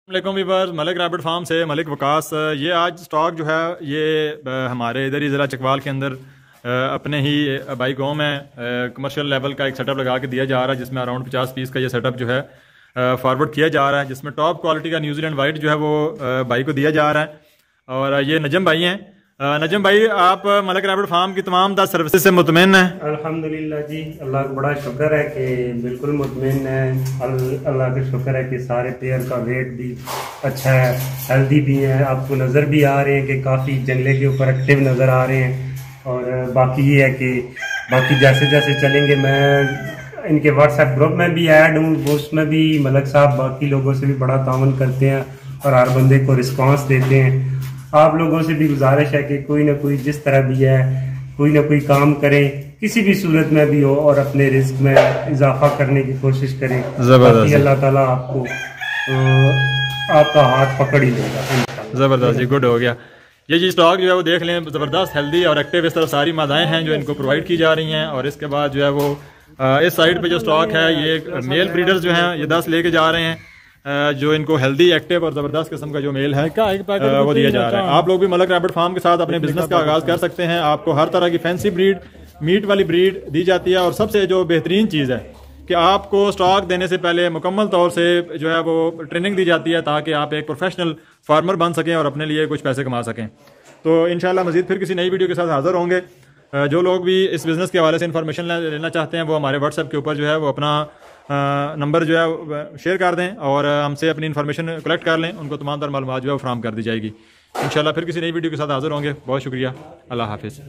वालेकुम viewers, Malik rabbit farm से मलिक वकास। ये आज स्टॉक जो है ये हमारे इधर ही ज़िला चकवाल के अंदर अपने ही बाई गाँव में कमर्शियल लेवल का एक सेटअप लगा के दिया जा रहा है, जिसमें अराउंड 50 पीस का ये सेटअप जो है फॉरवर्ड किया जा रहा है, जिसमें टॉप क्वालिटी का न्यूजीलैंड वाइट जो है वो भाई को दिया जा रहा है। और ये नजम भाई हैं। नजम भाई, आप मलिक रैबिट फार्म की तमाम 10 सर्विसेज से मुतमईन हैं? अल्हम्दुलिल्लाह जी, अल्लाह का बड़ा शुक्र है कि बिल्कुल मुतमईन है। अल्लाह का शुक्र है कि सारे पेयर का वेट भी अच्छा है, हेल्दी भी है। आपको नज़र भी आ रहे हैं कि काफ़ी जंगले के ऊपर एक्टिव नज़र आ रहे हैं। और बाकी ये है कि बाकी जैसे जैसे चलेंगे, मैं इनके व्हाट्सएप ग्रुप में भी ऐड हूँ, उसमें भी मलिक साहब बाकी लोगों से भी बड़ा ताउन करते हैं और हर बंदे को रिस्पॉन्स देते हैं। आप लोगों से भी गुजारिश है कि कोई ना कोई जिस तरह भी है कोई ना कोई काम करें, किसी भी सूरत में भी हो, और अपने रिस्क में इजाफा करने की कोशिश करें। जबरदस्त, अल्लाह ताला आपको आपका हाथ पकड़ ही लेगा। ज़बरदस्त जी, गुड हो गया। ये जी स्टॉक जो है वो देख लें, ज़बरदस्त हेल्दी और एक्टिव इस तरह सारी मादाएँ हैं जो इनको प्रोवाइड की जा रही हैं। और इसके बाद जो है वो इस साइड पे जो स्टॉक है ये मेल ब्रीडर्स जो हैं ये 10 लेके जा रहे हैं, जो इनको हेल्दी एक्टिव और ज़बरदस्त किस्म का जो मेल है वो दिया जा रहा है। आप लोग भी मलिक रैबिट फार्म के साथ अपने बिजनेस का आगाज़ कर सकते हैं। आपको हर तरह की फैंसी ब्रीड, मीट वाली ब्रीड दी जाती है। और सबसे जो बेहतरीन चीज़ है कि आपको स्टॉक देने से पहले मुकम्मल तौर से जो है वो ट्रेनिंग दी जाती है, ताकि आप एक प्रोफेशनल फार्मर बन सकें और अपने लिए कुछ पैसे कमा सकें। तो इंशाल्लाह मज़ीद फिर किसी नई वीडियो के साथ हाज़िर होंगे। जो लोग भी इस बिज़नेस के हवाले से इन्फॉर्मेशन लेना चाहते हैं वो हमारे व्हाट्सएप के ऊपर जो है वो अपना नंबर जो है शेयर कर दें और हमसे अपनी इन्फॉर्मेशन कलेक्ट कर लें। उनको तमाम तर मालूमात जो है वो फ्राहम कर दी जाएगी। इंशाल्लाह फिर किसी नई वीडियो के साथ हाज़िर होंगे। बहुत शुक्रिया, अल्लाह हाफिज़।